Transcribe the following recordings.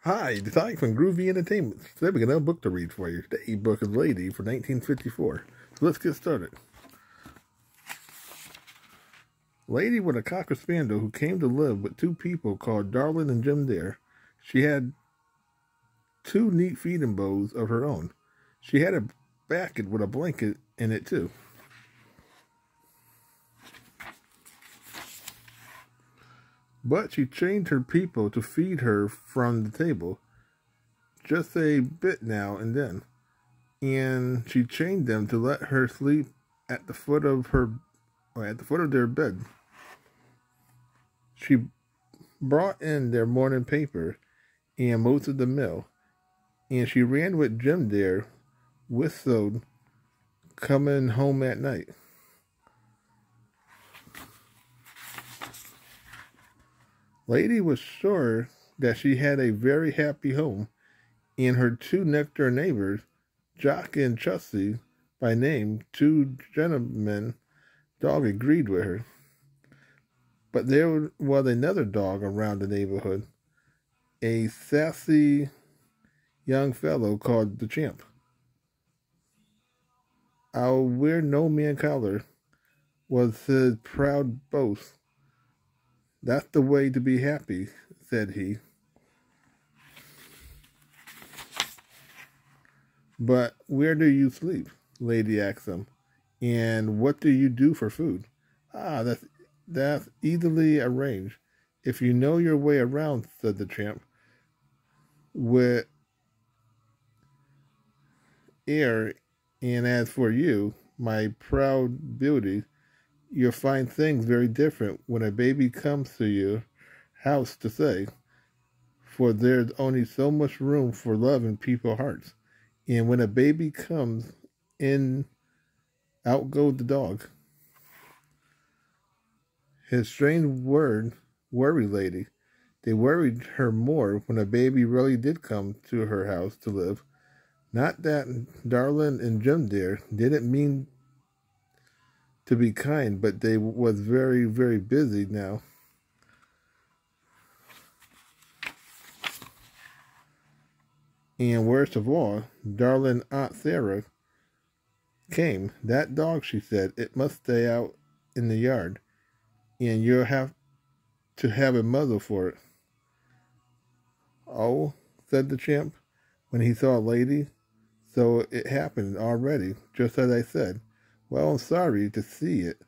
Hi, it's Ike from Groovy Entertainment. Today we got another book to read for you. Today's book is Lady for 1954. So let's get started. Lady was a Cocker Spaniel who came to live with two people called Darlin and Jim Dare. She had two neat feeding bowls of her own. She had a basket with a blanket in it too. But she trained her people to feed her from the table, just a bit now and then. And she trained them to let her sleep at the foot of their bed. She brought in their morning paper and most of the mail, and she ran with Jim Dare, whistled, coming home at night. Lady was sure that she had a very happy home, and her two next-door neighbors, Jock and Chusty by name, two gentlemen dog, agreed with her. But there was another dog around the neighborhood, a sassy young fellow called the Champ. "I'll wear no man collar," was his proud boast. "That's the way to be happy," said he. "But where do you sleep?" Lady asked him. "And what do you do for food?" "Ah, that's easily arranged, if you know your way around," said the Champ, with air. "And as for you, my proud beauty, you'll find things very different when a baby comes to your house to say, for there's only so much room for love in people's hearts. And when a baby comes in, out goes the dog." His strange word worried Lady. They worried her more when a baby really did come to her house to live. Not that Darlin and Jim Dare didn't mean to be kind, but they was very, very busy now. And worst of all, Darlin Aunt Sarah came. "That dog," she said, "it must stay out in the yard, and you'll have to have a muzzle for it." "Oh," said the Champ, when he saw Lady. "So it happened already, just as I said. Well, I'm sorry to see it,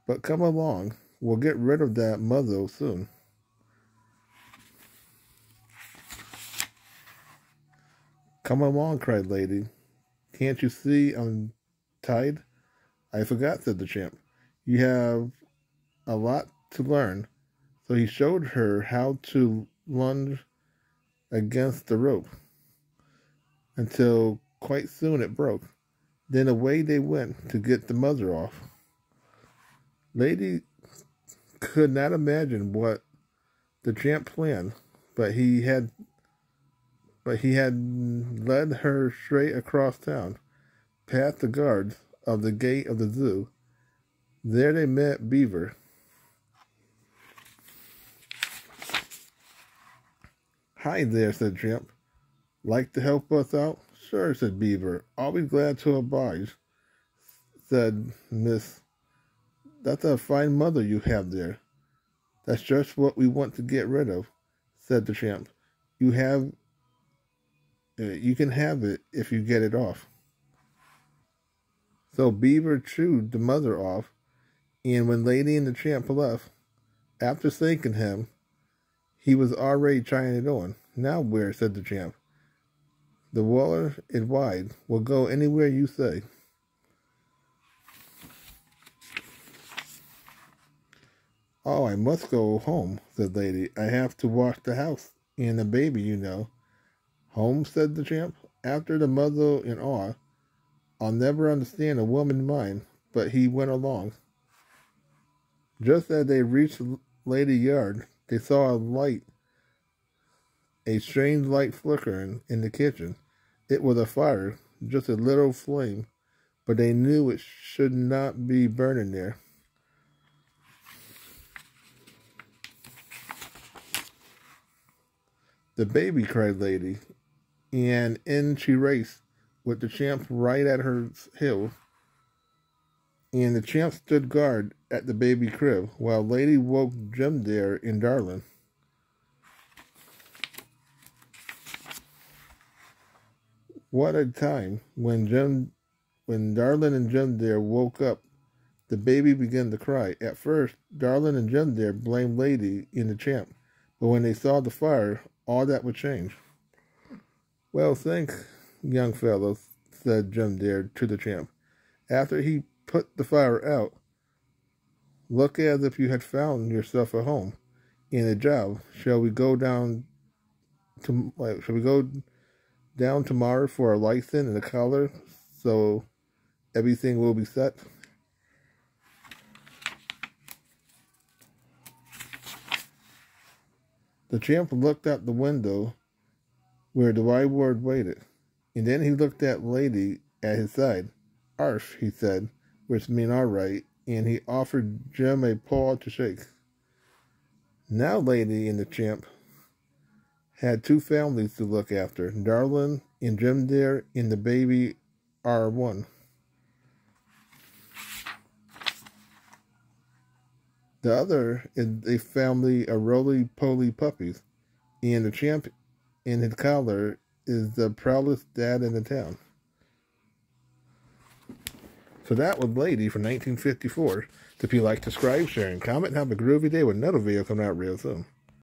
but come along. We'll get rid of that muzzle soon." "Come along," cried Lady. "Can't you see I'm tied?" "I forgot," said the Champ. "You have a lot to learn." So he showed her how to lunge against the rope until quite soon it broke. Then away they went to get the muzzle off. Lady could not imagine what the Champ planned, but he had led her straight across town, past the guards of the gate of the zoo. There they met Beaver. "Hi there," said Champ. "Like to help us out?" "Sure," said Beaver. "Always glad to oblige," said Miss. "That's a fine mother you have there." "That's just what we want to get rid of," said the Champ. You can have it if you get it off." So Beaver chewed the mother off, and when Lady and the Champ left, after thanking him, he was already trying it on. "Now where?" said the Champ. "The water is wide. We'll go anywhere you say." "Oh, I must go home," said Lady. "I have to wash the house and the baby, you know." "Home?" said the Champ, after the muzzle in awe. "I'll never understand a woman's mind," but he went along. Just as they reached Lady's yard, they saw a strange light flickering in the kitchen. It was a fire, just a little flame, but they knew it should not be burning there. "The baby," cried Lady, and in she raced with the champ right at her heels. And the champ stood guard at the baby crib while Lady woke Jem Dare and Darlin. What a time when Darlin and Jem Dare woke up. The baby began to cry. At first, Darlin and Jem Dare blamed Lady and the champ, but when they saw the fire, all that would change. "Well, thanks, young fellow," said Jem Dare to the champ. After he put the fire out, "Look as if you had found yourself a home and a job. Shall we go down tomorrow for a license and a collar, so everything will be set?" The champ looked out the window where the reward waited, and then he looked at Lady at his side. "Arf," he said, which meant all right, and he offered Jem a paw to shake. Now Lady and the champ had two families to look after. Darlin and Jem Dare and the baby are one. The other is a family of roly-poly puppies, and the champ in his collar is the proudest dad in the town. So that was Lady from 1954. If you like, subscribe, share, and comment, have a groovy day with another video coming out real soon.